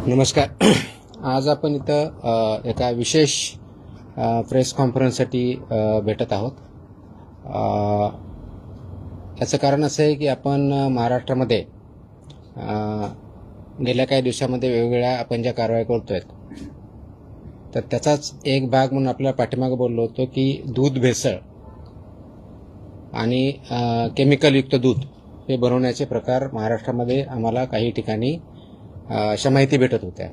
नमस्कार. आज आपण इथं एका विशेष प्रेस कॉन्फरन्ससाठी भेटत आहोत. याचं कारण असं आहे की आपण महाराष्ट्रामध्ये गेल्या काही दिवसामध्ये वेगवेगळ्या आपण ज्या कारवाई करतोय, तर त्याचाच एक भाग म्हणून आपल्याला पाठीमागे बोललो होतो की दूध भेसळ आणि केमिकलयुक्त दूध हे बनवण्याचे प्रकार महाराष्ट्रामध्ये आम्हाला काही ठिकाणी अशा माहिती भेटत होत्या.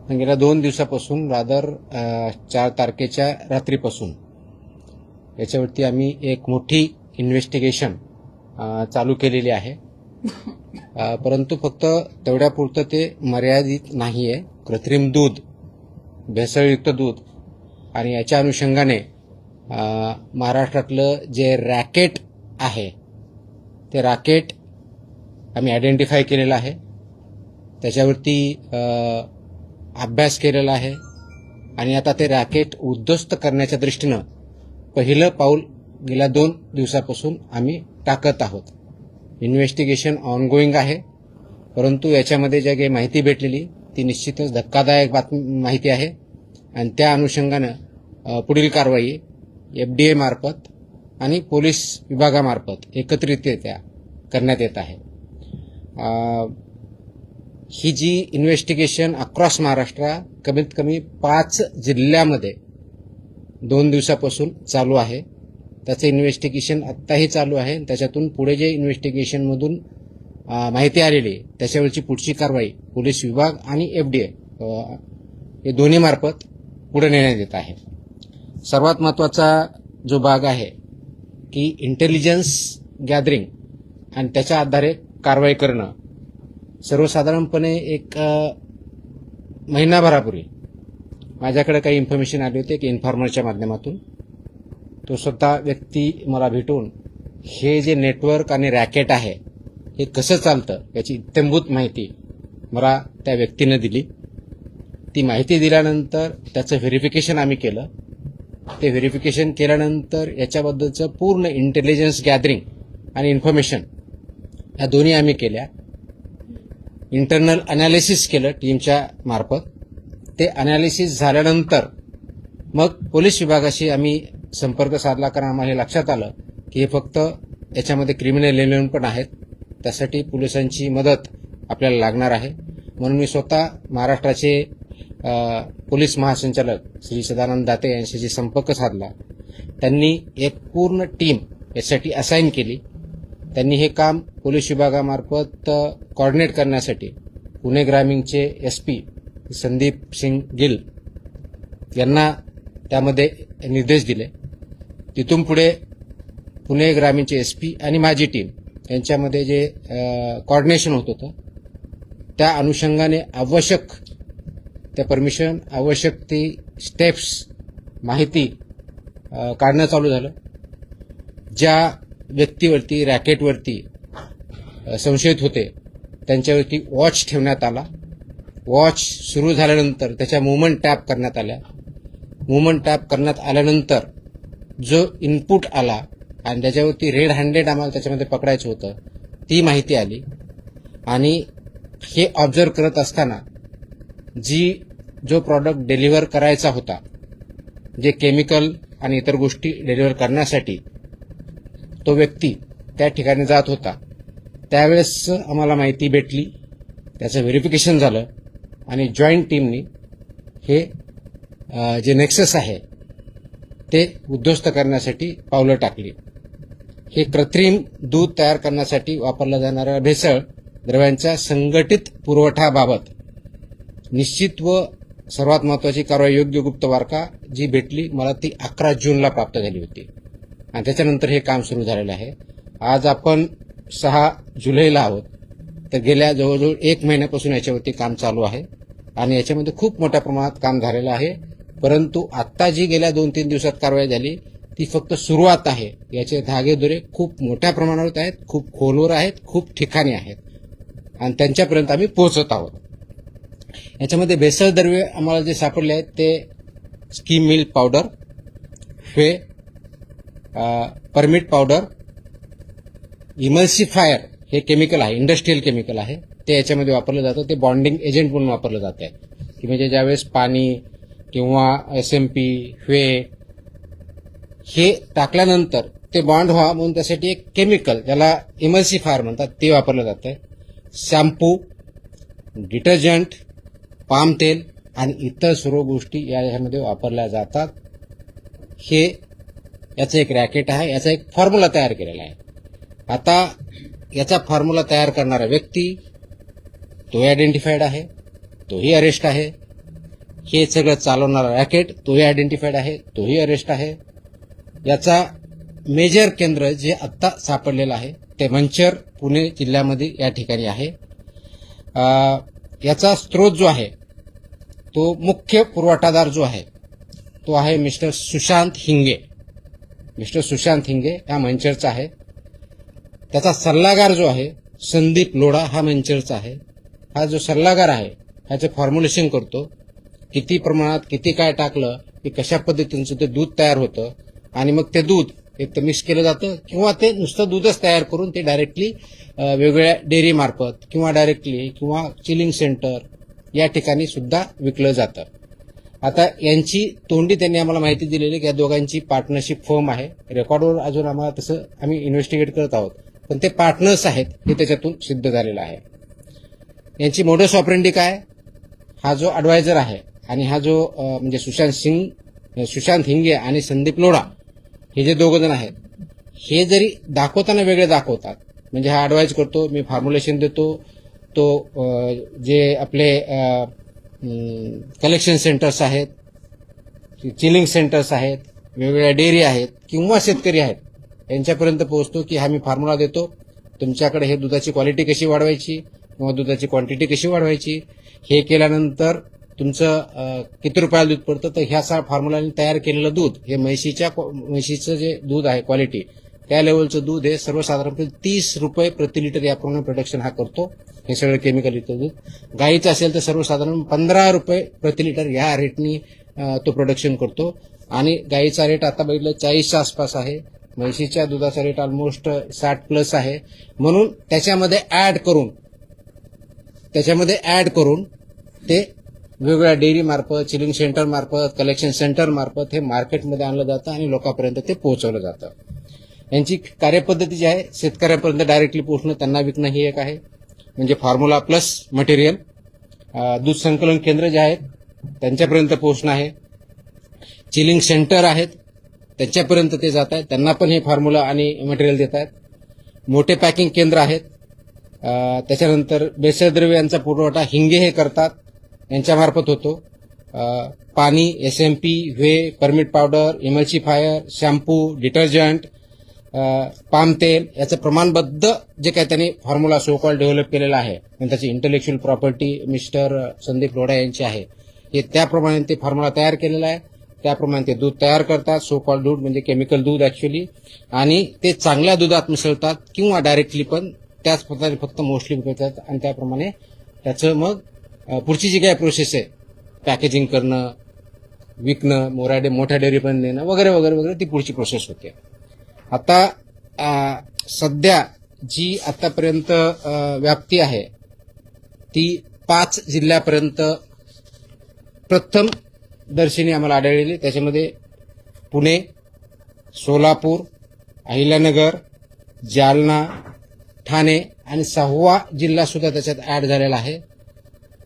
गेल्या 2 दिवसापासून रादर 4 तारखेच्या रात्रीपासून याच्यावरती आम्ही एक मोठी इन्व्हेस्टिगेशन चालू केलेली आहे. परंतु फक्त तेवढ्यापुरतं ते मर्यादित नाही आहे. कृत्रिम दूध, भेसळयुक्त दूध आणि याच्या अनुषंगाने महाराष्ट्रातलं जे रॅकेट आहे ते रॅकेट आम्ही आयडेंटिफाय केलेलं आहे. त्याच्यावरती अभ्यास केलेला आहे आणि आता ते रॅकेट उद्ध्वस्त करण्याच्या दृष्टीनं पहिलं पाऊल गेल्या 2 दिवसापासून आम्ही टाकत आहोत. इन्व्हेस्टिगेशन ऑनगोईंग आहे, परंतु याच्यामध्ये जे काही माहिती भेटलेली ती निश्चितच धक्कादायक माहिती आहे आणि त्या अनुषंगानं पुढील कारवाई FDA मार्फत आणि पोलीस विभागामार्फत एकत्रितरित्या करण्यात येत आहे. ही जी इन्व्हेस्टिगेशन अक्रॉस महाराष्ट्र कमीत कमी 5 जिल्ह्यामध्ये 2 दिवसापासून चालू आहे. त्याचं इन्व्हेस्टिगेशन आत्ताही चालू आहे. त्याच्यातून पुढे जे इन्व्हेस्टिगेशनमधून माहिती आलेली त्याच्यावरची पुढची कारवाई पोलीस विभाग आणि FDA हे दोन्ही मार्फत पुढे नेण्यात येत आहे. सर्वात महत्त्वाचा जो भाग आहे की इंटेलिजन्स गॅदरिंग आणि त्याच्या आधारे कारवाई करणं. सर्वसाधारणपणे एक महिनाभरापूर्वी माझ्याकडे काही इन्फॉर्मेशन आली होती की इन्फॉर्मरच्या माध्यमातून तो स्वतः व्यक्ती मला भेटून हे जे नेटवर्क आणि रॅकेट आहे हे कसं चालतं याची इत्थंभूत माहिती मला त्या व्यक्तीनं दिली. ती माहिती दिल्यानंतर त्याचं व्हेरिफिकेशन आम्ही केलं. ते व्हेरिफिकेशन केल्यानंतर याच्याबद्दलचं पूर्ण इंटेलिजन्स गॅदरिंग आणि इन्फॉर्मेशन या दोन्ही आम्ही केल्या. इंटरनल अनालिसिस केलं टीमच्या मार्फत. ते अनालिसिस झाल्यानंतर मग पोलीस विभागाशी आम्ही संपर्क साधला, कारण आम्हाला हे लक्षात आलं की हे फक्त याच्यामध्ये क्रिमिनल एलिमेंट पण आहेत. त्यासाठी पोलिसांची मदत आपल्याला लागणार आहे. म्हणून मी स्वतः महाराष्ट्राचे पोलीस महासंचालक श्री सदानंद दाते यांच्याशी संपर्क साधला. त्यांनी एक पूर्ण टीम यासाठी असाइन केली. त्यांनी हे काम पोलीस विभागामार्फत कोऑर्डिनेट करण्यासाठी पुणे ग्रामीणचे SP संदीप सिंग गिल यांना त्यामध्ये निर्देश दिले. तिथून पुढे पुणे ग्रामीणचे SP आणि माझी टीम यांच्यामध्ये जे कोऑर्डिनेशन होत होतं त्या अनुषंगाने आवश्यक त्या परमिशन, आवश्यक ती स्टेप्स, माहिती काढणं चालू झालं. ज्या व्यक्तीवरती, रॅकेटवरती संशयित होते त्यांच्यावरती वॉच ठेवण्यात आला. वॉच सुरू झाल्यानंतर त्याच्या मूव्हमेंट टॅप करण्यात आल्या. मूव्हमेंट टॅप करण्यात आल्यानंतर जो इनपुट आला आणि त्याच्यावरती रेड हँडेड आम्हाला त्याच्यामध्ये पकडायचं होतं ती माहिती आली. आणि हे ऑब्झर्व करत असताना जो प्रॉडक्ट डिलिव्हर करायचा होता, जे केमिकल आणि इतर गोष्टी डिलिव्हर करण्यासाठी तो व्यक्ती त्या ठिकाणी जात होता, त्यावेळेस आम्हाला माहिती भेटली. त्याचं व्हेरिफिकेशन झालं आणि जॉईंट टीमनी हे जे नेक्सस आहे ते उद्ध्वस्त करण्यासाठी पावलं टाकली. हे कृत्रिम दूध तयार करण्यासाठी वापरल्या जाणाऱ्या भेसळ द्रव्यांच्या संघटित पुरवठ्याबाबत निश्चित व सर्वात महत्त्वाची कारवाई योग्य गुप्त वार्ता जी भेटली मला ती 11 जूनला प्राप्त झाली होती आणि त्याच्यानंतर हे काम सुरू झालेलं आहे. आज आपण 6 जुलैला आहोत. तर गेल्या जवळजवळ 1 महिन्यापासून याच्यावरती काम चालू आहे आणि याच्यामध्ये खूप मोठ्या प्रमाणात काम झालेलं आहे. परंतु आत्ता जी गेल्या 2-3 दिवसात कारवाई झाली ती फक्त सुरुवात आहे. याचे धागेदोरे खूप मोठ्या प्रमाणावर आहेत, खूप खोलवर आहेत, खूप ठिकाणी आहेत आणि त्यांच्यापर्यंत आम्ही पोहोचत आहोत. याच्यामध्ये भेसळ द्रव्ये आम्हाला जे सापडले आहेत ते scheme milk powder, permit powder, emulsifier हे केमिकल आहे, इंडस्ट्रियल केमिकल आहे, ते याच्यामध्ये वापरलं जातं. ते बॉन्डिंग एजंट म्हणून वापरलं जात आहे, की म्हणजे ज्यावेळेस पाणी किंवा SMP, हे टाकल्यानंतर ते बॉन्ड व्हावं म्हणून त्यासाठी एक केमिकल, ज्याला इमल्सिफायर म्हणतात, ते वापरलं जातं आहे. शॅम्पू, डिटर्जंट, पाम तेल आणि इतर सर्व गोष्टी यामध्ये वापरल्या जातात. हे याचं एक रॅकेट आहे, याचा एक फॉर्म्युला तयार केलेला आहे. आता याचा फॉर्म्युला तयार करणारा व्यक्ती तोही आयडेंटिफाईड आहे, तोही अरेस्ट आहे. हे सगळं चालवणारा रॅकेट तोही आयडेंटिफाईड आहे, तोही अरेस्ट आहे. याचा मेजर केंद्र जे आत्ता सापडलेलं आहे ते मंचर, पुणे जिल्ह्यामध्ये या ठिकाणी आहे. याचा स्रोत जो आहे, तो मुख्य पुरवठादार जो आहे तो आहे मिस्टर सुशांत हिंगे. मिस्टर सुशांत हिंगे हा मंचरचा आहे. त्याचा सल्लागार जो आहे संदीप लोढा हा मंचरचा आहे. हा जो सल्लागार आहे ह्याचं फॉर्म्युलेशन करतो, किती प्रमाणात किती काय टाकलं की कशा पद्धतीचं ते दूध तयार होतं, आणि मग ते दूध एक तर मिक्स केलं जातं किंवा ते नुसतं दूधच तयार करून ते डायरेक्टली वेगवेगळ्या डेअरी मार्फत किंवा डायरेक्टली किंवा चिलिंग सेंटर या ठिकाणी सुद्धा विकलं जातं. आता यांची तोंडी त्यांनी आम्हाला माहिती दिलेली की या दोघांची पार्टनरशिप फर्म आहे. रेकॉर्डवर अजून आम्हाला तसं आम्ही इन्व्हेस्टिगेट करत आहोत, पण ते पार्टनर्स आहेत हे त्याच्यातून सिद्ध झालेलं आहे. यांची मोडस ऑपरेंडी काय, हा जो ॲडवायझर आहे आणि हा जो म्हणजे सुशांत हिंगे आणि संदीप लोढा हे जे दोघं जण आहेत, हे जरी दाखवताना वेगळे दाखवतात. म्हणजे हा ॲडवाइज करतो, मी फॉर्म्युलेशन देतो, तो जे आपले कलेक्शन सेंटर्स आहेत, चिलिंग सेंटर्स आहेत, वेगवेगळ्या डेअरी आहेत किंवा शेतकरी आहेत, यांच्यापर्यंत पोहोचतो की हा मी फॉर्म्युला देतो, तुमच्याकडे हे दुधाची क्वालिटी कशी वाढवायची किंवा दुधाची क्वांटिटी कशी वाढवायची, हे केल्यानंतर तुमचं किती रुपयाला दूध पडतं. तर ह्या फॉर्म्युलाने तयार केलेलं दूध हे म्हशीचं जे दूध आहे क्वालिटी, त्या लेवलचं दूध हे सर्वसाधारणपणे 30 रुपये प्रति लिटर याप्रमाणे प्रोडक्शन हा करतो. हे सगळं केमिकल युक्त दूध. गाईचं असेल तर सर्वसाधारण 15 रुपये प्रति लिटर या रेटनी तो प्रोडक्शन करतो. आणि गाईचा रेट आता बघितलं 40च्या आसपास आहे. म्हशीच्या दुधाचा रेट ऑलमोस्ट 60+ आहे. म्हणून त्याच्यामध्ये ऍड करून ते वेगवेगळ्या डेअरी मार्फत, चिलिंग सेंटर मार्फत, कलेक्शन सेंटर मार्फत हे मार्केटमध्ये आणलं जातं आणि लोकांपर्यंत ते पोहोचवलं जातं. यांची कार्यपद्धती जी आहे, शेतकऱ्यांपर्यंत डायरेक्टली पोहोचणं, त्यांना विकणं ही एक आहे. म्हणजे फॉर्म्युला प्लस मटेरियल. दूध संकलन केंद्र जे आहेत त्यांच्यापर्यंत पोहोचणं आहे. चिलिंग सेंटर आहेत त्यांच्यापर्यंत ते जात आहेत, त्यांना पण हे फॉर्म्युला आणि मटेरियल देत आहेत. मोठे पॅकिंग केंद्र आहेत. त्याच्यानंतर भेसळद्रव्य यांचा पुरवठा हिंगे हे करतात, यांच्यामार्फत होतो. पाणी, SMP, permit powder, emulsifier, shampoo, detergent, palm तेल याचं प्रमाणबद्ध जे काही त्यांनी फॉर्म्युला सो कॉल डेव्हलप केलेला आहे, आणि त्याची intellectual property mister Sandeep Lodha यांची आहे. हे त्याप्रमाणे ते फॉर्म्युला तयार केलेला आहे. त्याप्रमाणे ते दूध तयार करतात, सो कॉल दूध म्हणजे केमिकल दूध ऍक्च्युअली, आणि ते चांगल्या दुधात मिसळतात किंवा डायरेक्टली पण त्याच प्रकारे फक्त मोस्टली विकतात. आणि त्याप्रमाणे त्याचं मग पुढची जी काही प्रोसेस आहे, पॅकेजिंग करणं, विकणं, मोठ्या डेअरीपर्यंत नेणं वगैरे वगैरे वगैरे, ती पुढची प्रोसेस होते. आता सध्या जी आतापर्यंत व्याप्ती आहे ती 5 जिल्ह्यापर्यंत प्रथम दर्शनी आम्हाला आढळलेली. त्याच्यामध्ये पुणे, सोलापूर, अहिल्यानगर, जालना, ठाणे आणि 6वा जिल्हा सुद्धा त्याच्यात ऍड झालेला आहे,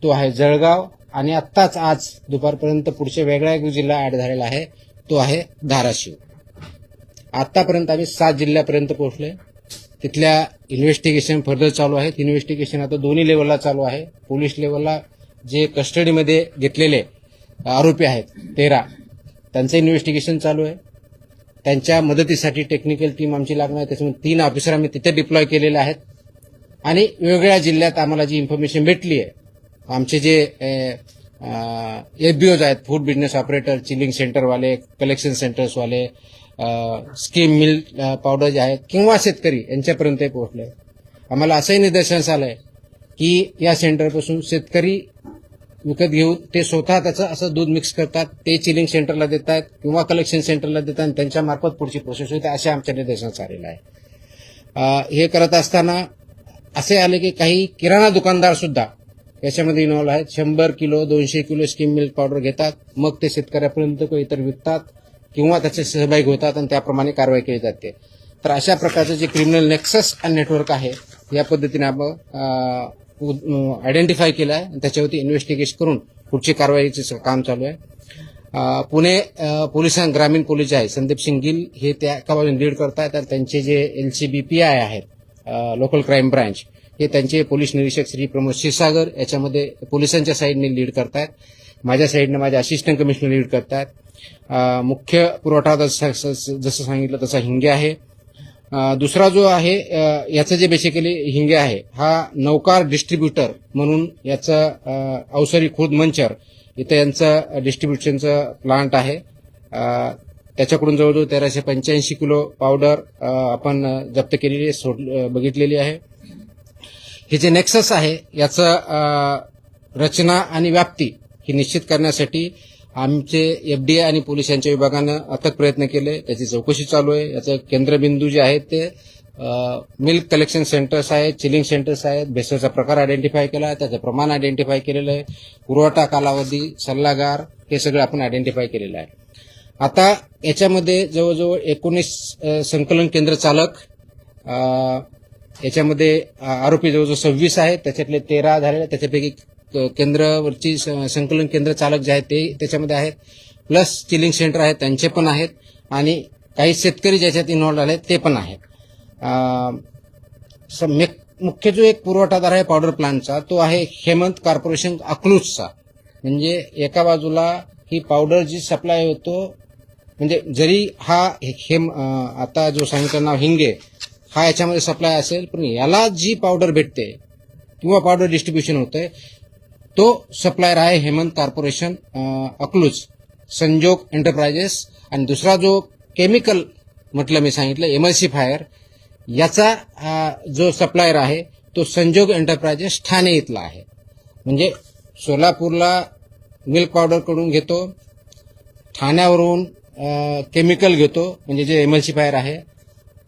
तो आहे जळगाव. आणि आत्ताच आज दुपारपर्यंत पुढच्या वेगळा एक जिल्हा ऍड झालेला आहे, तो आहे धाराशिव. आतापर्यंत आम्ही 7 जिल्ह्यापर्यंत पोहोचलोय. तिथल्या इन्व्हेस्टिगेशन फर्दर चालू आहेत. इन्व्हेस्टिगेशन आता दोन्ही लेवलला चालू आहे. पोलीस लेवलला जे कस्टडीमध्ये घेतलेले आरोपी आहेत 13, त्यांचं इन्व्हेस्टिगेशन चालू आहे. त्यांच्या मदतीसाठी टेक्निकल टीम आमची लागणार आहे. त्याच्यामुळे 3 ऑफिसर आम्ही तिथे डिप्लॉय केलेले आहेत. आणि वेगवेगळ्या जिल्ह्यात आम्हाला जी इन्फॉर्मेशन भेटली आहे, आमचे जे FBOs आहेत, फूड बिझनेस ऑपरेटर, चिलिंग सेंटरवाले, कलेक्शन सेंटर्सवाले, स्कीम मिल्क पावडर जे आहेत किंवा शेतकरी, यांच्यापर्यंत पोहोचले. आम्हाला असंही निदर्शनास आलंय की या सेंटरपासून शेतकरी विकत घेऊन ते स्वतः त्याचं असं दूध मिक्स करतात, ते चिलिंग सेंटरला देतात किंवा कलेक्शन सेंटरला देतात आणि त्यांच्यामार्फत पुढची प्रोसेस होते, अशा आमच्या निदर्शनास आलेलं आहे. हे करत असताना असे आले की काही किराणा दुकानदार सुद्धा याच्यामध्ये इन्व्हॉल्व आहेत. 100 kilo 200 kilo skim milk powder घेतात, मग ते शेतकऱ्यापर्यंत किंवा इतर विकतात किंवा त्याचे सहभागी होतात आणि त्याप्रमाणे कारवाई केली जाते. तर अशा प्रकारचं जे क्रिमिनल नेक्सस आणि नेटवर्क आहे या पद्धतीने आपण आयडेंटिफाय केलं आहे आणि त्याच्यावरती इन्व्हेस्टिगेशन करून पुढची कारवाईचं काम चालू आहे. पुणे ग्रामीण पोलीस जे आहे संदीप सिंग गिल हे त्या कामातून लीड करतात. तर त्यांचे जे LCBPI आहेत लोकल क्राईम ब्रांच हे त्यांचे पोलीस निरीक्षक श्री प्रमोद क्षीरसागर याच्यामध्ये पोलिसांच्या साईडने लीड करतायत. माझ्या साईडने माझे असिस्टंट कमिशनर लीड करतायत. मुख्य पुरवठा जसं सांगितलं तसा हिंगे आहे. दुसरा जो आहे याचं जे बेसिकली हिंगे आहे हा नौकार डिस्ट्रीब्युटर म्हणून याचं अवसरी खुर्द मंचर इथं यांचं डिस्ट्रीब्युशनचं प्लांट आहे. त्याच्याकडून जवळजवळ 1385 किलो पावडर आपण जप्त केलेली बघितलेली आहे. हे जे नेक्सस आहे याचं रचना आणि व्याप्ती ही निश्चित करण्यासाठी आमचे FBI आणि पोलिसांच्या विभागानं अथक प्रयत्न केले. त्याची चौकशी चालू आहे. याचं केंद्रबिंदू जे आहेत ते मिल्क कलेक्शन सेंटर्स आहेत, चिलिंग सेंटर्स आहेत. भेसळचा प्रकार आयडेंटिफाय केला आहे, त्याचं प्रमाण आयडेंटिफाय केलेलं आहे, पुरवठा कालावधी, सल्लागार हे सगळं आपण आयडेंटिफाय केलेलं आहे. आता याच्यामध्ये जवळजवळ 19 संकलन केंद्र चालक, याच्यामध्ये आरोपी जवळजवळ 26 आहेत, त्याच्यातले 13 झालेले, त्याच्यापैकी केंद्रावरची संकलन केंद्र चालक जे आहेत ते त्याच्यामध्ये आहेत, प्लस चिलिंग सेंटर आहेत त्यांचे पण आहेत आणि काही शेतकरी ज्याच्यात इन्व्हॉल्व आहेत ते पण आहेत. मुख्य जो एक पुरवठादार आहे पावडर प्लांटचा तो आहे हेमंत कॉर्पोरेशन अकलूजचा. म्हणजे एका बाजूला ही पावडर जी सप्लाय होतो, म्हणजे जरी हा आता जो सांगितलं नाव हिंगे हा याच्यामध्ये सप्लाय असेल, पण याला जी पावडर भेटते किंवा पावडर डिस्ट्रीब्युशन होतंय तो सप्लायर आहे हेमंत कॉर्पोरेशन अकलूज, संजोग एंटरप्राइजेस. आणि दुसरा जो केमिकल म्हटलं मी सांगितलं एमल्सिफायर, याचा जो सप्लायर आहे तो संजोग एंटरप्राइजेस ठाणे इथला आहे. म्हणजे सोलापूरला मिल्क पावडर कडून घेतो, ठाण्यावरून केमिकल घेतो, म्हणजे जे एमल्सिफायर आहे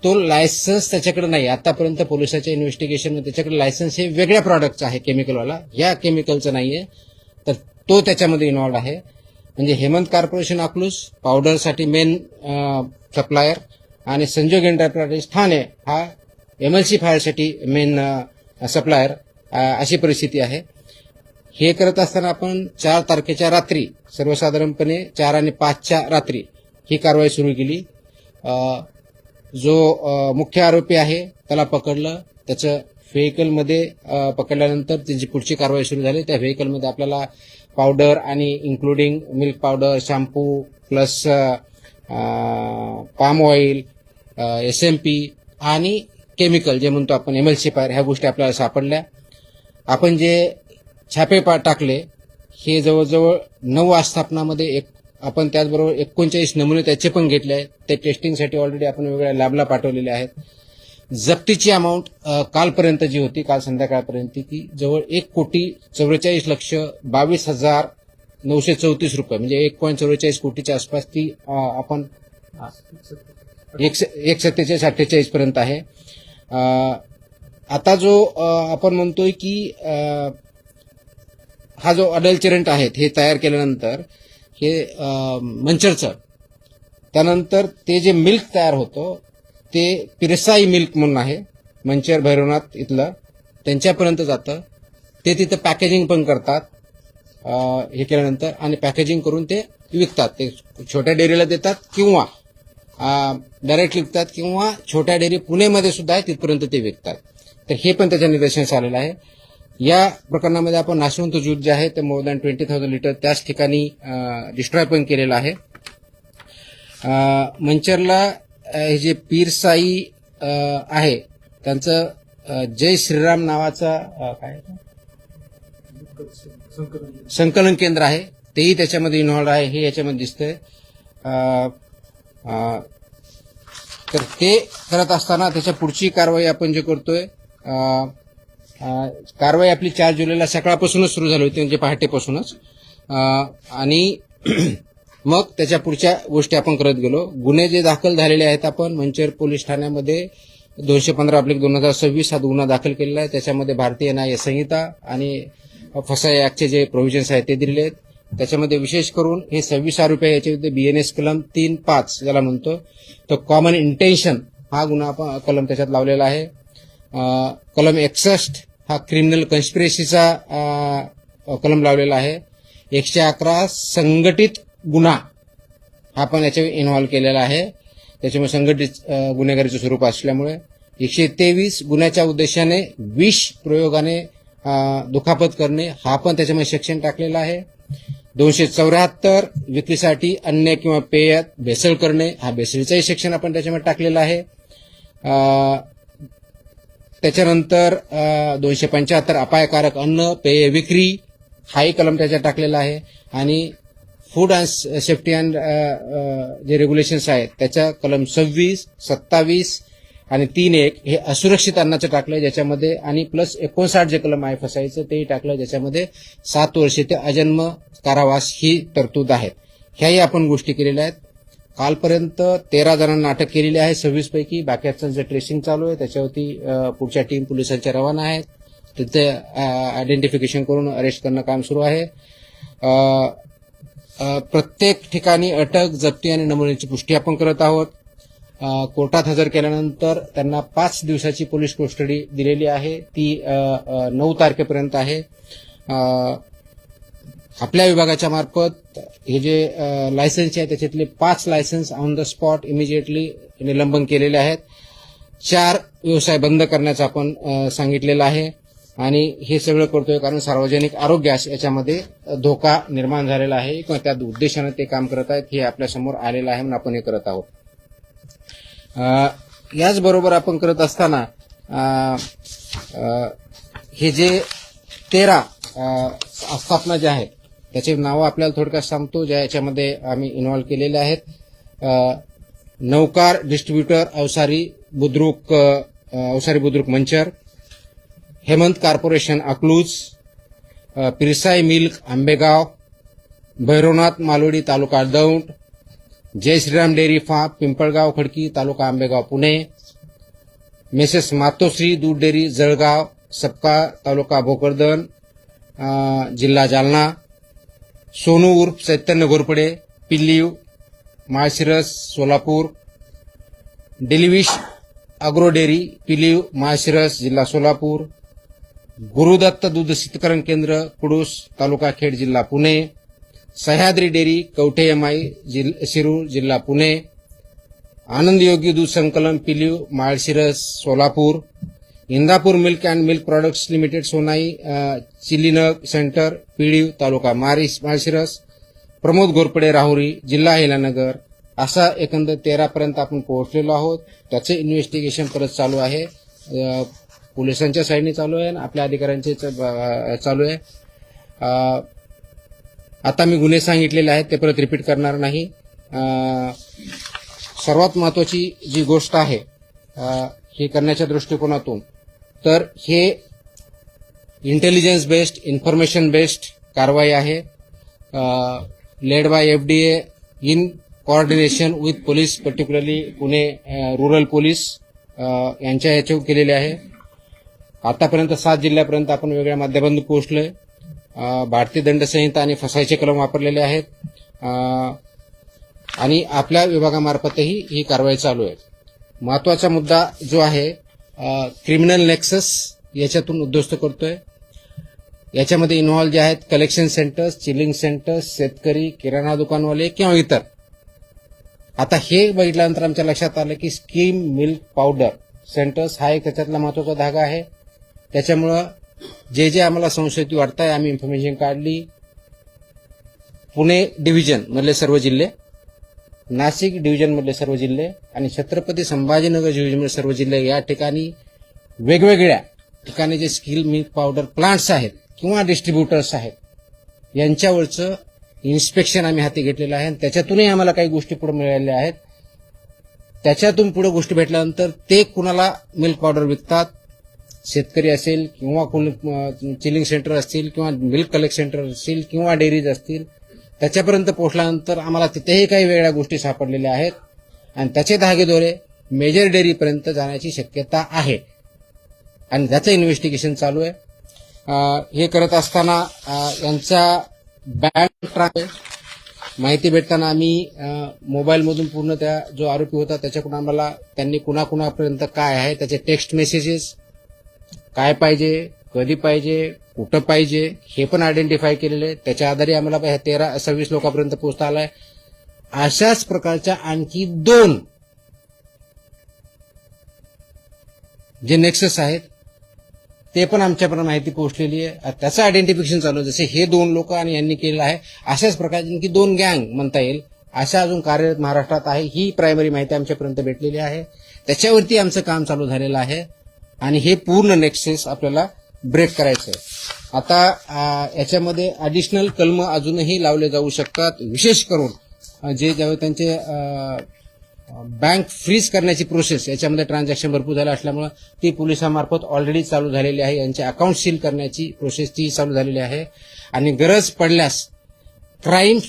तो लायसन्स त्याच्याकडे नाही. आतापर्यंत पोलिसाच्या इन्व्हेस्टिगेशन त्याच्याकडे लायसन्स हे वेगळ्या प्रॉडक्टचं आहे केमिकलवाला, या केमिकलचं नाहीये, तर तो त्याच्यामध्ये इन्व्हॉल्व आहे. म्हणजे हेमंत कॉर्पोरेशन अकलूज पावडरसाठी मेन सप्लायर आणि संजोग एंटरप्राइजेस ठाणे हा एमल्सिफायरसाठी मेन सप्लायर, अशी परिस्थिती आहे. हे करत असताना आपण 4 तारखेच्या रात्री, सर्वसाधारणपणे 4 आणि 5च्या रात्री ही कारवाई सुरू केली. जो मुख्य आरोपी आहे त्याला पकडलं, त्याचं व्हेकलमध्ये पकडल्यानंतर त्याची पुढची कारवाई सुरू झाली. त्या व्हेकलमध्ये आपल्याला पावडर आणि including milk powder, shampoo plus palm oil, SMP आणि केमिकल जे म्हणतो आपण एमल्सिफायर, ह्या गोष्टी आपल्याला सापडल्या. आपण जे छापे टाकले हे जवळजवळ 9 आस्थापनामध्ये आपण त्याचबरोबर 39 नमुने त्याचे पण घेतले आहेत. ते टेस्टिंगसाठी ऑलरेडी आपण वेगळ्या लॅबला पाठवलेले आहेत. जप्तीची अमाऊंट कालपर्यंत जी होती, काल संध्याकाळपर्यंत, ती जवळ 1,44,22,934 रुपये, म्हणजे 1.44 कोटीच्या आसपास ती आपण 1,47,48 पर्यंत आहे. आता जो आपण म्हणतोय की हा जो अडल्चरंट आहे हे तयार केल्यानंतर हे मंचरचं, त्यानंतर ते जे मिल्क तयार होतं ते पिरसाई मिल्क म्हणून आहे मंचर भैरवनाथ इथलं, त्यांच्यापर्यंत जातं. ते तिथं पॅकेजिंग पण करतात हे केल्यानंतर, आणि पॅकेजिंग करून ते विकतात. ते छोट्या डेअरीला देतात किंवा डायरेक्ट विकतात, किंवा छोट्या डेअरी पुणेमध्ये सुद्धा आहे तिथपर्यंत ते विकतात. तर हे पण त्याच्या निदर्शनास आलेलं आहे. या प्रकरणामध्ये आपण नाशवंत ज्यूस जे आहे ते मोर दॅन 20,000 लिटर त्याच ठिकाणी डिस्ट्रॉय पण केलेलं आहे. मंचरला हे जे पीरसाई आहे त्यांचं जय श्रीराम नावाचा काय संकलन केंद्र आहे, तेही त्याच्यामध्ये इन्व्हॉल्व आहे, हे याच्यामध्ये दिसतंय. तर ते करत असताना त्याच्या पुढची कारवाई आपण जे करतोय, कारवाई आपली 4 जुलैला सकाळपासूनच सुरू झाली होती, म्हणजे पहाटेपासूनच, आणि मग त्याच्या पुढच्या गोष्टी आपण करत गेलो. गुन्हे जे दाखल झालेले आहेत आपण मंचर पोलीस ठाण्यामध्ये 215/2026 हा गुन्हा दाखल केलेला आहे. त्याच्यामध्ये भारतीय न्याय संहिता आणि फसाई ऍक्टचे जे प्रोव्हिजन्स आहेत ते दिलेले आहेत. त्याच्यामध्ये विशेष करून हे 26 आरोपी याच्या विरुद्ध BNS कलम 3(5) ज्याला म्हणतो तो कॉमन इंटेन्शन हा गुन्हा कलम त्याच्यात लावलेला आहे. कलम 61 हा क्रिमिनल कन्स्पिरेसीचा कलम लावलेला आहे. 111 संघटित गुन्हा हा पण याच्या इन्व्हॉल्व केलेला आहे. त्याच्यामुळे संघटित गुन्हेगारीचं स्वरूप असल्यामुळे 123 गुन्ह्याच्या उद्देशाने विष प्रयोगाने दुखापत करणे हा पण त्याच्यामध्ये सेक्शन टाकलेला आहे. 274 विक्रीसाठी अन्न किंवा पेयात भेसळ करणे हा भेसळीचाही सेक्शन आपण त्याच्यामध्ये टाकलेला आहे. त्याच्यानंतर 275 अपायकारक अन्न पेय विक्री हाही कलम त्याच्यात टाकलेला आहे. आणि फूड अँड सेफ्टी अँड जे रेग्युलेशन्स आहेत त्याच्या कलम 26, 27 आणि 3(1) हे असुरक्षित अन्नाचं टाकलंय ज्याच्यामध्ये, आणि प्लस 59 जे कलम आहे फसाईचं तेही टाकलं ज्याच्यामध्ये 7 वर्षे ते अजन्म कारावास ही तरतूद आहे. ह्याही आपण गोष्टी केलेल्या आहेत. कालपर्यंत 13 जणांना अटक केलेली आहे 26 पैकी. बाकीचं जे ट्रेसिंग चालू आहे त्याच्यावरती पुढच्या टीम पोलिसांच्या रवाना आहेत. तिथे आयडेंटिफिकेशन करून अरेस्ट करणं काम सुरू आहे. प्रत्येक ठिकाणी अटक, जप्ती आणि नमुन्याची पुष्टी आपण करत आहोत. कोर्टात हजर केल्यानंतर त्यांना 5 दिवसाची पोलीस कस्टडी दिलेली आहे. ती 9 तारखेपर्यंत आहे. आपल्या विभागाच्या मार्फत हे जे लायसन्स आहे त्याच्यातले 5 licence on the spot immediately निलंबन केलेले आहेत. 4 व्यवसाय बंद करण्याचं आपण सांगितलेलं आहे. आणि हे सगळं करतोय कारण सार्वजनिक आरोग्यास याच्यामध्ये धोका निर्माण झालेला आहे किंवा त्या उद्देशाने ते काम करत आहेत हे आपल्यासमोर आलेलं आहे म्हणून आपण हे करत आहोत. याचबरोबर आपण करत असताना हे जे 13 आस्थापना ज्या आहेत त्याचे नावं आपल्याला थोडक्यात सांगतो ज्या याच्यामध्ये आम्ही इन्व्हॉल्व केलेले आहेत. Naukar distributor Avsari Budruk Manchar, Hemant corporation Akluj, Pirsai milk Ambegaon, Bhairavnath Malodi taluka Daund, Jai Shriram dairy farm Pimpalgaon Khadki taluka Ambegaon Pune, mrs Matoshri दूध डेअरी जळगाव सपका तालुका भोकरदन जिल्हा जालना, सोनू उर्फ चैतन्य घोरपडे पिल्लीव माळशिरस सोलापूर, डेलिविश अग्रो डेअरी पिलीव माळशिरस जिल्हा सोलापूर, गुरुदत्त दूध शीतकरण केंद्र कुडूस तालुका खेड जिल्हा पुणे, सह्याद्री डेअरी कवठे एमआय शिरूर जिल्हा पुणे, आनंद योगी दूध संकलन Piliv Malshiras Solapur, Indapur milk and milk products limited Sonai chilling centre Piliv taluka Malshiras, Pramod Ghorpade Rahuri जिल्हा अहिल्यानगर. असा एकंदर 13 पर्यंत आपण पोहोचलेलो आहोत. त्याचे इन्व्हेस्टिगेशन परत चालू आहे. पोलिसांच्या साईडने चालू आहे आणि आपल्या अधिकाऱ्यांचे चालू आहे. आता मी गुन्हे सांगितलेले आहेत ते परत रिपीट करणार नाही. सर्वात महत्वाची जी गोष्ट आहे हे करण्याच्या दृष्टिकोनातून तर हे इंटेलिजन्स बेस्ड इन्फॉर्मेशन बेस्ड कारवाई आहे. Led by FDA in coordination with police particularly Pune rural police यांच्या याच्यावर केलेले आहे. आतापर्यंत 7 जिल्ह्यापर्यंत आपण वेगळ्या माध्यमातून पोहोचलोय. भारतीय दंड संहिता आणि फसाईचे कलम वापरलेले आहेत आणि आपल्या विभागामार्फतही ही कारवाई चालू आहे. महत्वाचा मुद्दा जो आहे क्रिमिनल नेक्सस याच्यातून उद्ध्वस्त करतोय. याच्यामध्ये इन्व्हॉल्व जे आहेत कलेक्शन सेंटर्स, चिलिंग सेंटर्स, शेतकरी, किराणा दुकानवाले किंवा इतर. आता हे बघितल्यानंतर आमच्या लक्षात आलं की स्कीम मिल्क पावडर सेंटर्स हा एक त्याच्यातला महत्वाचा धागा आहे. त्याच्यामुळं जे आम्हाला संशयित वाटतंय आम्ही इन्फॉर्मेशन काढली. पुणे डिव्हिजन मधले सर्व जिल्हे, नाशिक डिव्हिजन मधले सर्व जिल्हे आणि छत्रपती संभाजीनगर डिव्हिजन मधले सर्व जिल्हे या ठिकाणी वेगवेगळ्या ठिकाणी जे स्कीम मिल्क पावडर प्लांट्स आहेत किंवा डिस्ट्रीब्युटर्स आहेत यांच्यावरचं इन्स्पेक्शन आम्ही हाती घेतलेलं आहे. त्याच्यातूनही आम्हाला काही गोष्टी पुढे मिळालेल्या आहेत. त्याच्यातून पुढे गोष्टी भेटल्यानंतर ते कुणाला मिल्क पावडर विकतात, शेतकरी असेल किंवा चिलिंग सेंटर असतील किंवा मिल्क कलेक्ट सेंटर असतील किंवा डेअरीज असतील, त्याच्यापर्यंत पोहोचल्यानंतर आम्हाला तिथेही काही वेगळ्या गोष्टी सापडलेल्या आहेत आणि त्याचे धागेदोरे मेजर डेअरीपर्यंत जाण्याची शक्यता आहे आणि त्याचं इन्व्हेस्टिगेशन चालू आहे. हे करत असताना यांचा बँक ट्रान्सफर माहिती भेटताना आम्ही मोबाईलमधून पूर्ण त्या जो आरोपी होता त्याच्याकडून आम्हाला त्यांनी कुणाकुणापर्यंत काय आहे त्याचे टेक्स्ट मेसेजेस, काय पाहिजे, कधी पाहिजे, कुठं पाहिजे हे पण आयडेंटिफाय केलेले. त्याच्या आधारे आम्हाला 13-26 लोकांपर्यंत पोहोचता आलाय. अशाच प्रकारच्या आणखी 2 जे नेक्सस आहेत ते पण आमच्यापर्यंत माहिती पोहोचलेली आहे. त्याचं आयडेंटिफिकेशन चालू आहे. जसे हे 2 लोक आणि यांनी केलेलं आहे अशाच प्रकारची आणखी 2 गँग म्हणता येईल अशा अजून कार्यरत महाराष्ट्रात आहे. ही प्रायमरी माहिती आमच्यापर्यंत भेटलेली आहे. त्याच्यावरती आमचं काम चालू झालेलं आहे आणि हे पूर्ण नेक्सस आपल्याला ब्रेक करायचं आहे. आता याच्यामध्ये ॲडिशनल कलम अजूनही लावले जाऊ शकतात. विशेष करून जे ज्यावेळी त्यांचे बँक फ्रीज करण्याची प्रोसेस याच्यामध्ये ट्रान्झॅक्शन भरपूर झालं असल्यामुळे ती पोलिसांमार्फत ऑलरेडी चालू झालेली आहे. यांचे अकाउंट सील करण्याची प्रोसेस ती चालू झालेली आहे आणि गरज पडल्यास क्राईम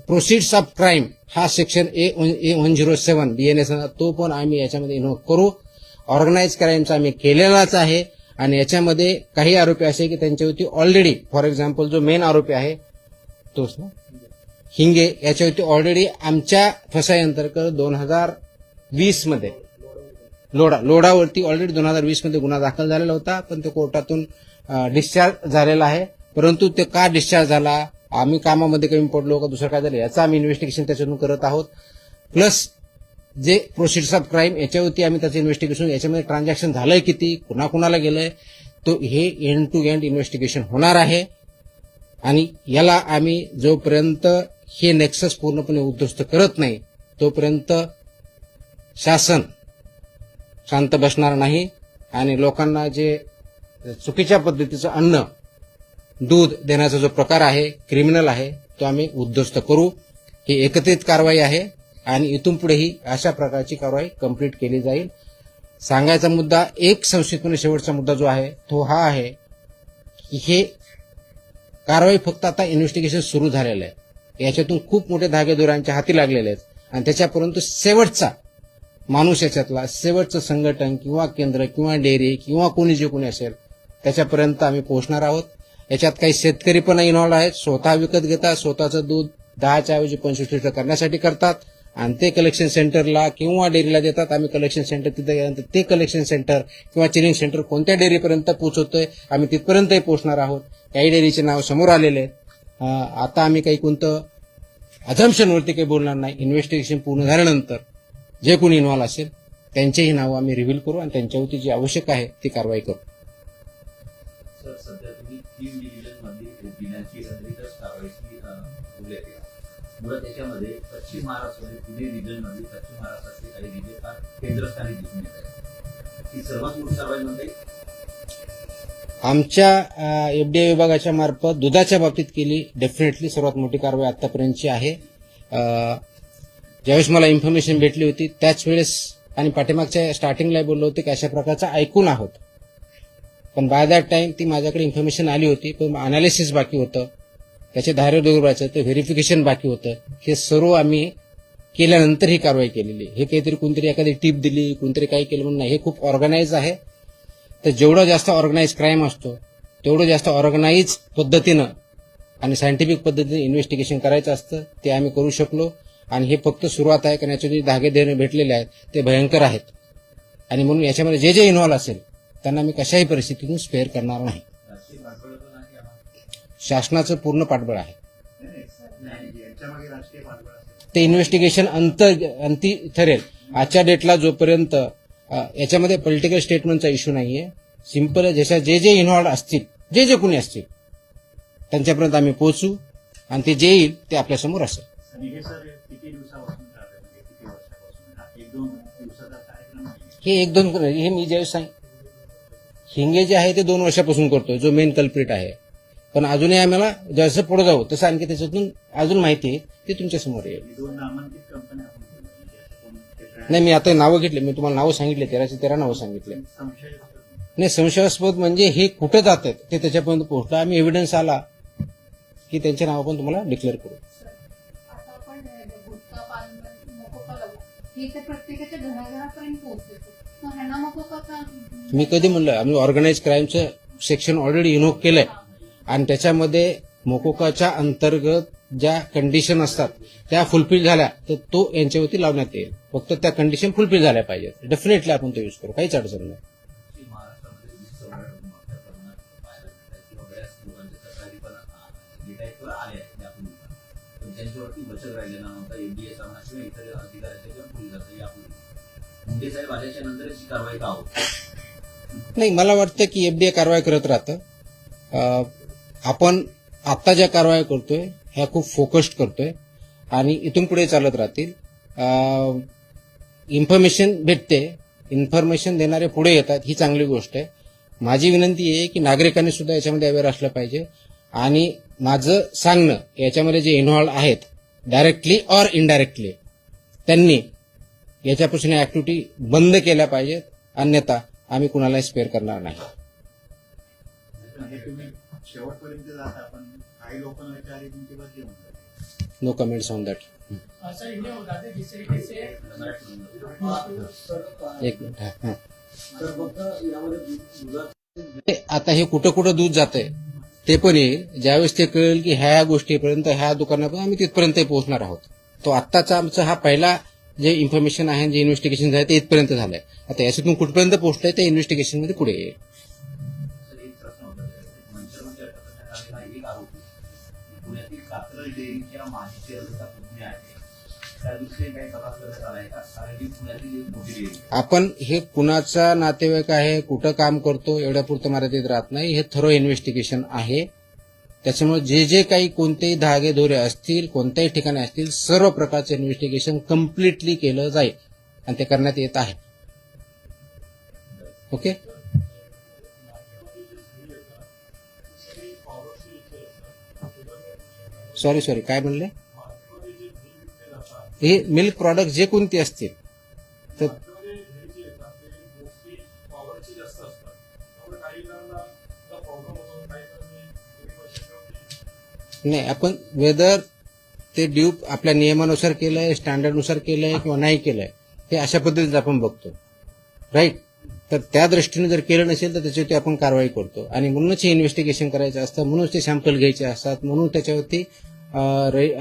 प्रोसिड्स ऑफ क्राईम हा सेक्शन A107 BNS तो पण आम्ही याच्यामध्ये इन्व्हॉल्व करू. ऑर्गनाइज क्राईमचा आम्ही केलेलाच आहे आणि याच्यामध्ये काही आरोपी असे की त्यांच्यावरती ऑलरेडी फॉर एक्झाम्पल जो मेन आरोपी आहे तोच ना हिंगे याच्यावरती ऑलरेडी आमच्या फसाईअंतर्गत 2020 मध्ये लोडावरती ऑलरेडी 2020 मध्ये गुन्हा दाखल झालेला होता पण तो कोर्टातून डिस्चार्ज झालेला आहे. परंतु ते का डिस्चार्ज झाला, आम्ही कामामध्ये कमी पडलो का दुसरं काय झालं याचं आम्ही इन्व्हेस्टिगेशन त्याच्यातून करत आहोत. प्लस जे प्रोसिड्स ऑफ क्राईम याच्यावरती आम्ही त्याचं इन्व्हेस्टिगेशन याच्यामध्ये ट्रान्झॅक्शन झालंय किती कुणाकुणाला गेलंय तो हे एंड टू एंड इन्व्हेस्टिगेशन होणार आहे आणि याला आम्ही जोपर्यंत हे नेक्सस पूर्णपणे उद्ध्वस्त करत नाही तोपर्यंत शासन शांत बसणार नाही आणि लोकांना जे चुकीच्या पद्धतीचं अन्न दूध देण्याचा जो प्रकार आहे क्रिमिनल आहे तो आम्ही उद्ध्वस्त करू. ही एकत्रित कारवाई आहे आणि इथून पुढेही अशा प्रकारची कारवाई कंप्लीट केली जाईल. सांगायचा मुद्दा एक संक्षिप्तपणे शेवटचा मुद्दा जो आहे तो हा आहे की हे कारवाई फक्त आता इन्व्हेस्टिगेशन सुरू झालेलं आहे. याच्यातून खूप मोठे धागेदोऱ्यांच्या हाती लागलेले आहेत आणि त्याच्यापर्यंत शेवटचा माणूस याच्यातला शेवटचं संघटन किंवा केंद्र किंवा डेअरी किंवा कोणी जे कोणी असेल त्याच्यापर्यंत आम्ही पोहोचणार आहोत. याच्यात काही शेतकरी पण इन्व्हॉल्व आहेत. स्वतः विकत घेतात, स्वतःचं दूध 10च्या ऐवजी 25 लिटर करण्यासाठी करतात आणि ते कलेक्शन सेंटरला किंवा डेअरीला देतात. आम्ही कलेक्शन सेंटर तिथे गेल्यानंतर ते कलेक्शन सेंटर किंवा चिलिंग सेंटर कोणत्या डेअरीपर्यंत पोहोचवतोय आम्ही तिथपर्यंतही पोहोचणार आहोत. काही डेअरीचे नाव समोर आलेले आहेत. आता आम्ही काही कोणतं अझम्पशनवरती काही बोलणार नाही. इन्व्हेस्टिगेशन पूर्ण झाल्यानंतर जे कोणी इन्व्हॉल्व असेल त्यांचेही नाव आम्ही रिव्हील करू आणि त्यांच्यावरती जी आवश्यक आहे ती कारवाई करू. सर, सध्या तुम्ही 3 डिव्हिजन मध्ये पिण्याची कारवाईची उल्लेख केला. मुळात त्याच्यामध्ये पश्चिम महाराष्ट्रातील पुणे रिजन मध्ये पश्चिम महाराष्ट्रातले काही जिल्हे फार केंद्रस्थानी दिसून येत आहेत. ही सर्वात मोठी कारवाई म्हणजे आमच्या एफडीआय विभागाच्या मार्फत दुधाच्या बाबतीत केली डेफिनेटली सर्वात मोठी कारवाई आतापर्यंतची आहे. ज्यावेळेस मला इन्फॉर्मेशन भेटली होती त्याच वेळेस आणि पाठीमागच्या स्टार्टिंगला बोललो होते की अशा प्रकारचं ऐकून आहोत पण बाय दॅट टाइम ती माझ्याकडे इन्फॉर्मेशन आली होती पण अनालिसिस बाकी होतं, त्याचे धार्य दुर्बाचं ते व्हेरिफिकेशन बाकी होतं. हे सर्व आम्ही केल्यानंतर ही कारवाई केलेली. हे काहीतरी कोणतरी एखादी टिप दिली कोणतरी काही केलं म्हणून नाही. हे खूप ऑर्गनाइज आहे. तर जेवढं जास्त ऑर्गनाइज क्राईम असतो तेवढं जास्त ऑर्गनाइज पद्धतीनं आणि सायंटिफिक पद्धतीने इन्व्हेस्टिगेशन करायचं असतं. ते आम्ही करू शकलो आणि हे फक्त सुरुवात आहे कारण याचे जे धागे देणे भेटलेले आहेत ते भयंकर आहेत आणि म्हणून याच्यामध्ये जे जे इन्व्हॉल्व असेल त्यांना मी कशाही परिस्थितीतून स्पेअर करणार नाही. शासनाचं पूर्ण पाठबळ आहे. ते इन्व्हेस्टिगेशन अंती ठरेल. आजच्या डेटला जोपर्यंत याच्यामध्ये पॉलिटिकल स्टेटमेंटचा इश्यू नाहीये. सिंपल आहे. जशा जे जे इन्व्हॉल्व असतील जे जे कोणी असतील त्यांच्यापर्यंत आम्ही पोहोचू आणि ते जे येईल ते आपल्यासमोर असेल. हे 1-2 हे मी ज्यावेळेस हिंगे जे आहे ते 2 वर्षापासून करतोय जो मेन कल्प्रिट आहे. पण अजूनही आम्हाला जसं पुढे जाऊ तसं आणखी त्याच्यातून अजून माहिती आहे ती तुमच्या समोर येईल. नाही मी आता नावं घेतले, मी तुम्हाला नावं सांगितले 13 नावं सांगितले. नाही संशयास्पद म्हणजे हे कुठे जात आहेत ते त्याच्यापर्यंत पोहोचलं. आम्ही एव्हिडन्स आला की त्यांचे नाव पण तुम्हाला डिक्लेअर करू. हे तर प्रत्येकाच्या घराघरापर्यंत पोहोचतो. मग ह्यांना मग का मी कधी म्हणलं आम्ही ऑर्गनाइज क्राईमचं सेक्शन ऑलरेडी इन्व्होक केलंय आणि त्याच्यामध्ये मोकोकाच्या अंतर्गत ज्या कंडिशन असतात त्या फुलफिल झाल्या तर तो यांच्यावरती लावण्यात येईल. फक्त त्या कंडिशन फुलफिल झाल्या पाहिजेत. डेफिनेटली आपण तो यूज करू, काहीच अडचण नाही. की महाराष्ट्रामध्ये वीज चौघाडा मोठ्या प्रमाणात पाहायला मिळतात किंवा बऱ्याच लोकांच्या तक्रारी पण डिटेक्टवर आल्या आहेत यापूर्वी पण. पण त्यांच्यावरती बचत राहिलेला नव्हता. एमडीएचा म्हणा किंवा इतर अधिकाऱ्याच्या किंवा पोलिसांचा यापूर्वी मुंडे साहेब आल्याच्या नंतरच ही कारवाई का होत नाही, मला वाटतं की एफडीए कारवाई करत राहतं. आपण आता ज्या कारवाई करतोय ह्या खूप फोकस्ड करतोय आणि इथून पुढे चालत राहतील. इन्फॉर्मेशन भेटते, इन्फॉर्मेशन देणारे पुढे येतात, ही चांगली गोष्ट आहे. माझी विनंती आहे की नागरिकांनी सुद्धा याच्यामध्ये अवेअर असलं पाहिजे आणि माझं सांगणं याच्यामध्ये जे इन्व्हॉल्व आहेत डायरेक्टली ऑर इनडायरेक्टली त्यांनी याच्यापासून ऍक्टिव्हिटी बंद केल्या पाहिजेत. अन्यथा आम्ही कुणालाही स्पेअर करणार नाही. म्हणजे तुम्ही शेवटपर्यंत जाता पण काही लोकांना विचारले तुमची बदली म्हणतात. No comments on that. Sir इन्हें बता दें जिस तरीके से एक मिनिट. आता हे कुठं कुठं दूध जातंय ते पण येईल. ज्यावेळेस ते कळेल की ह्या गोष्टीपर्यंत ह्या दुकानापर्यंत आम्ही तिथपर्यंत पोहोचणार आहोत. तो आत्ताचा आमचा हा पहिला जे इन्फॉर्मेशन आहे, जे इन्व्हेस्टिगेशन आहे ते इथपर्यंत झालंय. आता याच्यातून कुठपर्यंत पोहोचलंय ते इन्व्हेस्टिगेशन मध्ये पुढे येईल. सर एक प्रश्न होता मंचरमध्ये अटक करण्यात आलेला एक आरोपी पुण्यातील कात्रज डेअरीच्या माजी चेअरमनचा पुतण्या आहे. त्या दृष्टीने काही तपास करण्यात आलाय का? कारण ही पुण्यातील एक मोठी डेअरी आहे. आपण हे कुणाचा नातेवाईक आहे, कुठं काम करतो एवढ्या पुरतं मर्यादित राहत नाही. हे थरो इन्व्हेस्टिगेशन आहे. त्याच्यामुळे जे जे काही कोणतेही धागेदोरे असतील, कोणत्याही ठिकाणी असतील, सर्व प्रकारचं इन्व्हेस्टिगेशन कम्प्लिटली केलं जाईल आणि ते करण्यात येत आहे. ओके. सॉरी काय म्हणले? हे मिल्क प्रॉडक्ट जे कोणते असतील तर नाही, आपण वेदर ते ड्यूप आपल्या नियमानुसार केलंय, स्टँडर्डनुसार केलंय किंवा नाही केलंय हे अशा पद्धतीने आपण बघतो. राईट. तर त्या दृष्टीने जर केलं नसेल तर त्याच्यावरती आपण कारवाई करतो आणि म्हणूनच हे इन्व्हेस्टिगेशन करायचं असतं, म्हणूनच ते सॅम्पल घ्यायचे असतात, म्हणून त्याच्यावरती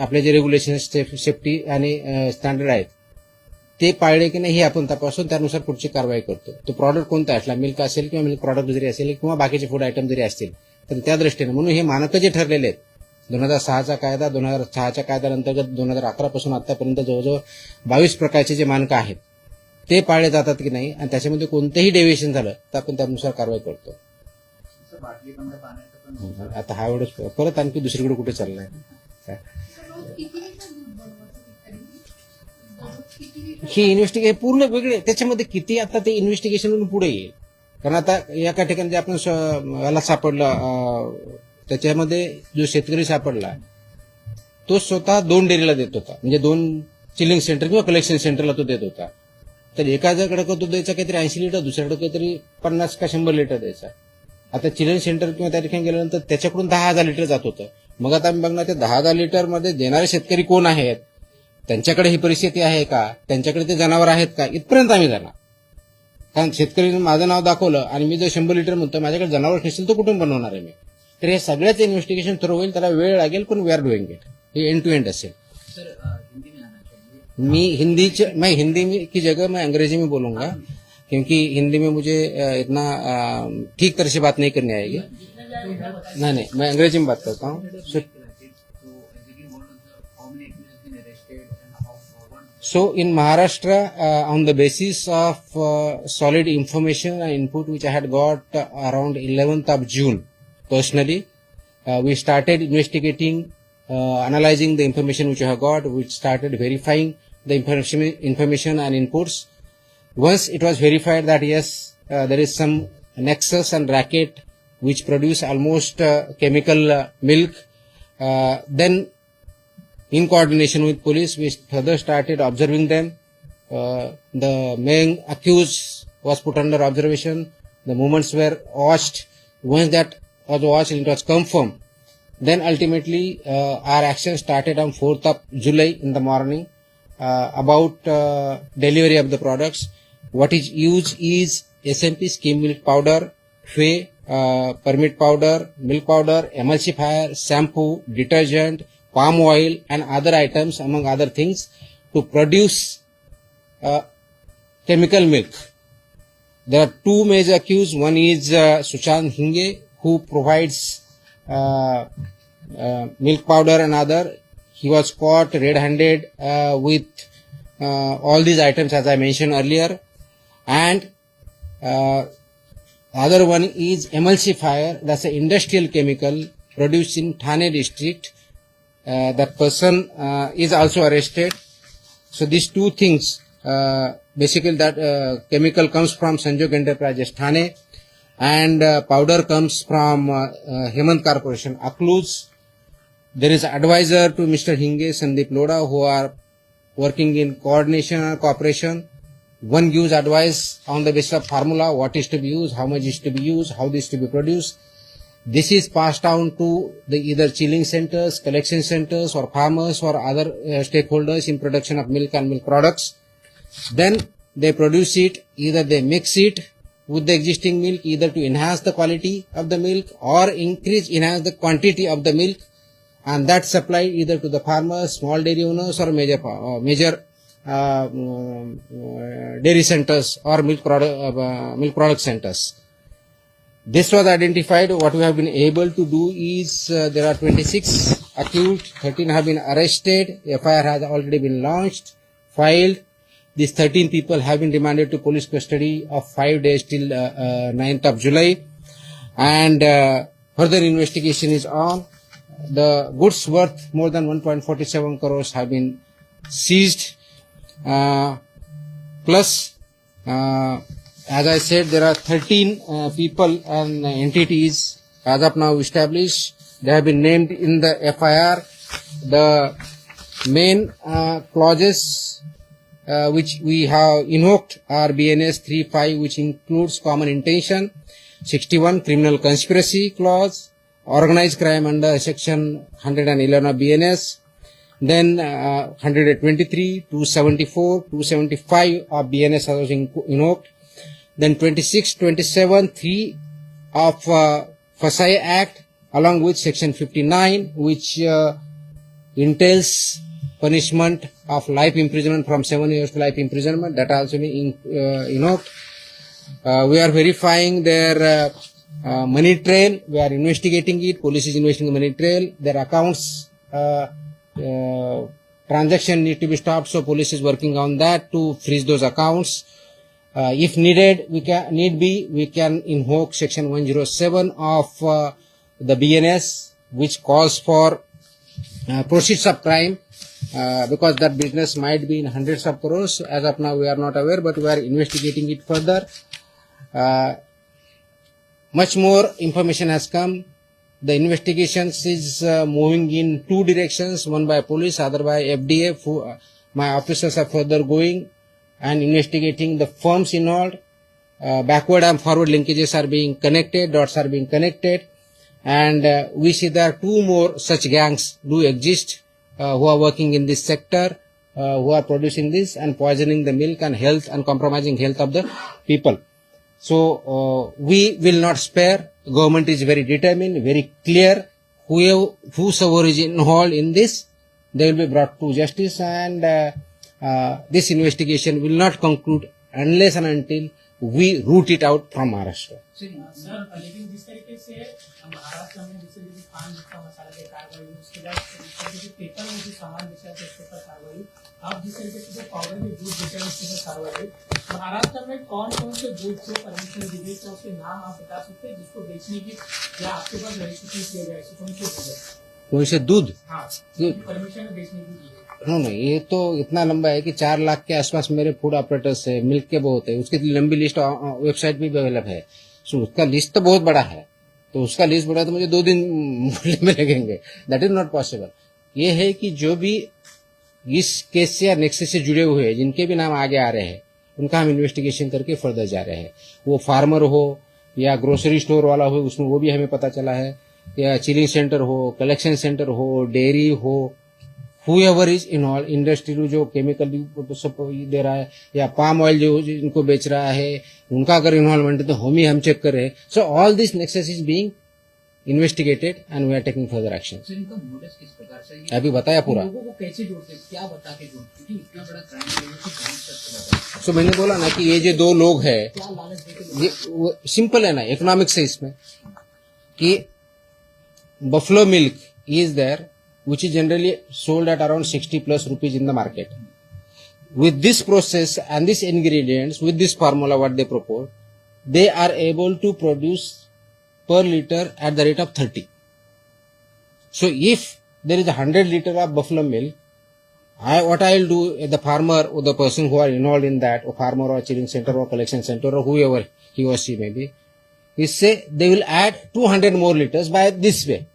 आपले जे रेग्युलेशन सेफ्टी आणि स्टँडर्ड आहेत ते पाळले की नाही हे आपण तपासून त्यानुसार पुढची कारवाई करतो. तो प्रॉडक्ट कोणता असला, मिल्क असेल किंवा मिल्क प्रॉडक्ट जरी असेल किंवा बाकीचे फूड आयटम जरी असतील तर त्या दृष्टीने म्हणून हे मानकं जे ठरलेले आहेत 2006चा कायदा, 2006च्या कायद्याअंतर्गत 2011 पासून आतापर्यंत जवळजवळ 22 प्रकारचे जे मानकं आहेत ते पाळले जातात की नाही आणि त्याच्यामध्ये कोणतेही डेव्हिएशन झालं तर आपण त्यानुसार कारवाई करतो. असं बाटली बंद पाण्याचं पण आता हा एवढंच परत आणखी दुसरीकडे कुठे चाललाय. रोज किती लिटर दूध बनवतो दररोज किती लिटर? ही इन्व्हेस्टिगेशन पूर्ण वेगळे. त्याच्यामध्ये किती आता ते इन्व्हेस्टिगेशन पुढे येईल. कारण आता एका ठिकाणी जे आपण याला सापडला त्याच्यामध्ये जो शेतकरी सापडला तो स्वतः 2 डेअरीला देत होता, म्हणजे 2 चिलिंग सेंटर किंवा कलेक्शन सेंटरला तो देत होता. तर एकाकडे तो द्यायचा काहीतरी 80 लिटर, दुसऱ्याकडे काहीतरी 50 का 100 लिटर द्यायचा. आता चिलिंग सेंटर किंवा त्या ठिकाणी गेल्यानंतर त्याच्याकडून 10,000 लिटर जात होतं. मग आता आम्ही बघणार ते 10,000 लिटर मध्ये देणारे शेतकरी कोण आहेत, त्यांच्याकडे ही परिस्थिती आहे का, त्यांच्याकडे ते जनावर आहेत का, इथपर्यंत आम्ही जाणार. कारण शेतकरी माझं नाव दाखवलं आणि मी जर 100 लिटर म्हणतो माझ्याकडे जनावर नसेल तर कुठून बनवणार आहे मी. तर हे सगळ्याच इन्व्हेस्टिगेशन थ्रू होईल, त्याला वेळ लागेल पण वी आर डुईंग इट. हे एंड टू एंड असेल. सर हिंदी में आना चाहिए. मैं हिंदी में की जगह मैं अंग्रेजी में बोलूंगा क्योंकि हिंदी में मुझे इतना ठीक तरह से बात नहीं करनी आएगी. नहीं मैं अंग्रेजी में बात करता हूँ. So in Maharashtra, on the basis of solid information and input which I had got around 11th of June, personally, we started investigating, analyzing the information which I have got. We started verifying the information and inputs. Once it was verified that yes, there is some nexus and racket which produce almost chemical milk, then in coordination with police, we further started observing them. The main accused was put under observation. The movements were watched. Once that was watched and it was confirmed, then ultimately our action started on 4th of July in the morning. about delivery of the products. What is used is SMP, skim milk powder, whey, permit powder, milk powder, emulsifier, shampoo, detergent, palm oil and other items among other things to produce chemical milk. There are two major accused. One is Sushant Hinge, who provides milk powder and other. He was caught red-handed with all these items as I mentioned earlier. And other one is emulsifier. That's an industrial chemical produced in Thane district. That person is also arrested. So these two things, basically that chemical comes from Sanjog Enterprises Thane and powder comes from Hemant Corporation Akluz. There is advisor to Mr. Hinge, Sandeep Loda, who are working in coordination and cooperation. One gives advice on the basis of formula, what is to be used, how much is to be used, how this to be produced. This is passed down to the either chilling centers, collection centers or farmers or other stakeholders in production of milk and milk products. Then they produce it, either they mix it with the existing milk, either to enhance the quality of the milk or enhance the quantity of the milk, and that supply either to the farmers, small dairy owners or major dairy centers or milk product centers. This was identified. What we have been able to do is there are 26 accused, 13 have been arrested, FIR has already been launched, filed. These 13 people have been remanded to police custody of 5 days till 9th of July. And further investigation is on. The goods worth more than 1.47 crores have been seized. Plus, as I said, there are 13 people and entities as of now established. They have been named in the FIR. The main clauses which we have invoked are BNS 3.5, which includes common intention, 61 criminal conspiracy clause, organized crime under section 111 of BNS, then 123, 274, 275 of BNS was invoked, then 26, 27, 3 of FSI Act along with section 59, which entails punishment of life imprisonment from 7 years to life imprisonment. That also been invoked. We are verifying their money trail. We are investigating it. Police is investigating the money trail. Their accounts transaction need to be stopped. So police is working on that to freeze those accounts. If needed, we can invoke section 107 of the BNS, which calls for proceeds of crime, because that business might be in hundreds of crores. As of now, we are not aware, but we are investigating it further. Much more information has come. The investigations is moving in two directions, one by police, other by FDF. My officers are further going and investigating the firms involved. Backward and forward linkages are being connected, dots are being connected, and we see there are two more such gangs do exist who are working in this sector, who are producing this and poisoning the milk and health and compromising health of the people. So we will not spare. Government is very determined, very clear. Whosoever is involved in this, they will be brought to justice, and this investigation will not conclude unless and until we root it out from Maharashtra. Sir लेकिन जिस तरीके से महाराष्ट्र में जिस तरीके से पान गुटखा मसाला की कार्रवाई हुई, उसके बाद जो पेपर में जो सामान बेचा था उसके ऊपर कार्रवाई, अब जिस तरीके से जो पाउडर में दूध बेचा है उसके ऊपर कार्रवाई, महाराष्ट्र में कौन कौन से दूध को परमिशन दी गई, तो उसके नाम आप बता सकते हैं जिसको बेचने की या आपके पास रजिस्ट्रेशन किया गया है, कौन से दूध? कौन से दूध? हाँ, परमिशन बेचने की दी है। नहीं, ये तो इतना लंबा है कि 4 लाख के आसपास मेरे फूड ऑपरेटर्स है, मिल्क के बहुत है, उसकी लंबी लिस्ट वेबसाइट भी अवेलेबल है। सो उसका लिस्ट तो बहुत बड़ा है, तो उसका लिस्ट बड़ा तो मुझे 2 दिन बोलने में लगेंगे। That is not possible. ये है कि जो भी इस केस से या नेक्सस से जुड़े हुए हैं, जिनके भी नाम आगे आ रहे हैं, उनका हम इन्वेस्टिगेशन करके फर्दर जा रहे हैं। वो फार्मर हो या ग्रोसरी स्टोर वाला हो, उसमें वो भी हमें पता चला है, या चिलिंग सेंटर हो, कलेक्शन सेंटर हो, डेयरी हो, whoever is involved, इंडस्ट्री जो केमिकल दे रहा है या पाम ऑयल जो इनको बेच रहा है, उनका अगर इन्वॉल्वमेंट है तो हम चेक कर रहे हैं. So all this nexus is being investigated and we are taking further action. Sir इनका मोटिव किस प्रकार से अभी बताया पूरा. लोगों को कैसे जोड़ते हैं, क्या बता के जोड़ते क्योंकि इतना बड़ा क्राइम लोगों को कहीं सकते सो मैंने बोला ना कि ये जो दो लोग हैं, हैं, क्या लालच देके ये सिंपल है ना, इकोनॉमिक्स है इसमें कि buffalo milk is there which is generally sold at around 60 plus rupees in the market. With this process and these ingredients, with this formula what they propose, they are able to produce per liter at the rate of 30. So if there is 100 liter of buffalo milk, what I will do, the farmer or the person who are involved in that, or farmer or chilling center or collection center or whoever he or she may be, is say they will add 200 more liters by this way.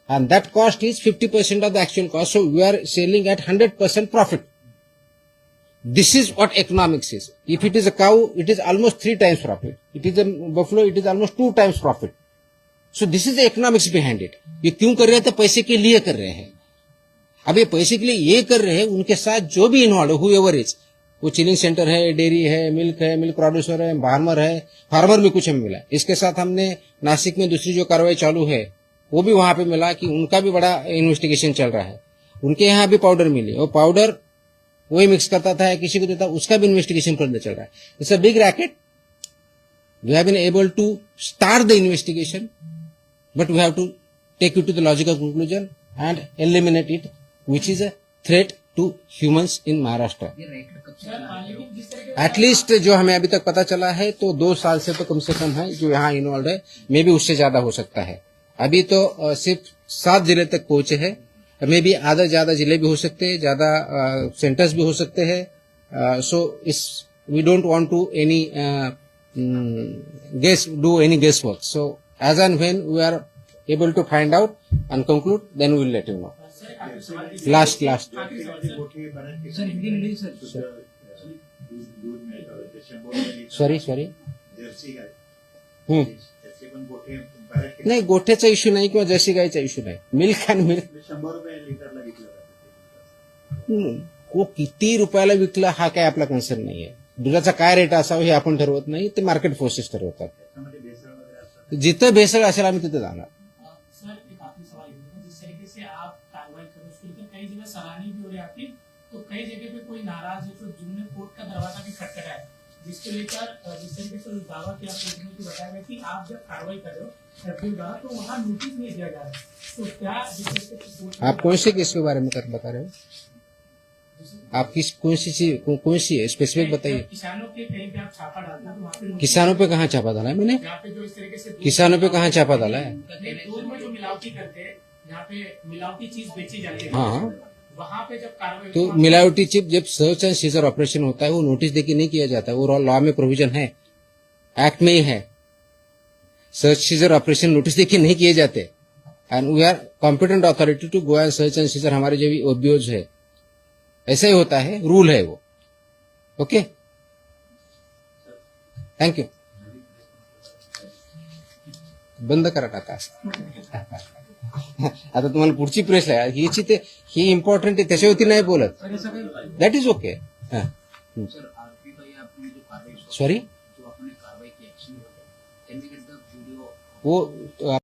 And that cost is 50% of the actual cost. So we are selling at 100% profit. This is what economics is. If it is a cow, it is almost 3 times profit. It is a buffalo, it is almost 2 times profit. So this is the economics behind it. ये क्यों कर रहे हैं? तो पैसे के लिए कर रहे हैं. अब ये पैसे के लिए ये कर रहे हैं, उनके साथ जो भी इन्वॉल्व है, whoever is, वो चिलिंग सेंटर है, डेयरी है, मिल्क प्रोड्यूसर है, फार्मर भी कुछ हमें मिला. इसके साथ हमने नासिक में दूसरी जो कार्रवाई चालू है वो भी वहां पे मिला कि उनका भी बड़ा इन्वेस्टिगेशन चल रहा है. उनके यहाँ भी पाउडर मिली, और पाउडर वही मिक्स करता था, किसी को देता, उसका भी इन्वेस्टिगेशन फर्दर चल रहा है. It's a big racket. We have been able to start the investigation, but we have to take it to the logical conclusion and eliminate it, which is a threat to humans in Maharashtra. ये racket कब से sir, लेकिन जिस तरह के at least जो हमें अभी तक पता चला है तो 2 साल से तो कम से कम है जो यहाँ इन्वॉल्व है. मे भी उससे ज्यादा हो सकता है. अभी तो सिर्फ 7 जिले तक पहुंचे हैं. मे भी आधा ज्यादा जिले भी हो सकते हैं, ज्यादा सेंटर्स भी हो सकते हैं. सो इस we don't want to any do any guess work. So as and when we are able to find out and conclude, then we will let you know. Sir, काफी सवाल लास्ट गोठे बऱ्याच sir, Hindi मध्ये sir. शुद्ध दूध मिळतं. ते 100 milli sorry Jersey गाय, हम्म. त्याचे पण गोठे बऱ्याच नाही, गोठ्याचा इश्यू नाही किंवा जर्सी गायचा इश्यू नाही. मिल्क अँड मिल्क 100 रुपये लिटरला विकलं जातं. को किती रुपयाला विकलं हा काय आपला कन्सर्न नाहीये. दुधाचा काय रेट असावा हे आपण ठरवत नाही, ते मार्केट फोर्सेस ठरवतात. त्याच्यामध्ये भेसळ वगैरे असतात. जिथं भेसळ असेल आम्ही तिथे जाणार. सर, एक आखिरी सवाल ये है, जिस तरीके से आप कार्रवाई करो उसके लिए कई जगह सराहनीय भी हो रही है आपकी, तो कई जगह पे कोई नाराज है, तो जिनने कोर्ट का दरवाजा भी खटखटाया है, जिसको लेकर जिस तरीके से दावा किया कोर्ट में कि बताया गया कि आप जब कार्रवाई कर रहे हो एफडीओ द्वारा, तो वहाँ नोटिस नहीं दिया जा रहा है. तो क्या जिस तरीके से कोर्ट आप कौन से केस के बारे में बता रहे हो? आप कौन सी है स्पेसिफिक बताइए. किसानों के कहीं पे आप छापा डालते हो तो वहाँ पे नोटिस- किसानों पे कहाँ छापा डाला है मैंने? यहाँ पे जो इस तरीके से किसानों पे कहाँ छापा डाला है? दूध में जो मिलावटी करते हैं, यहाँ पे मिलावटी चीज बेची जाती है, हाँ. वहाँ पे जब कार्रवाई तो मिलावटी चिप जब सर्च एंड सीजर ऑपरेशन होता है वो नोटिस देके नहीं किया जाता है. वो लॉ में प्रोविजन है, एक्ट में ही है. सर्च सीजर ऑपरेशन नोटिस देके नहीं किए जाते. And we are competent authority to go and search and seizure. हमारे जो भी ओबीओज है ऐसा ही होता है, रूल है वो. Okay, thank you. बंद करा टाका. आता तुम्हाला पुढची प्रेस आहे ही इम्पॉर्टंट आहे, त्याच्यावरती नाही बोलत. सर ऐसा काही that is okay. Sir RP भाई आपने जो कार्रवाई सॉरी, जो आपने कार्रवाई की action, can we get the video? वो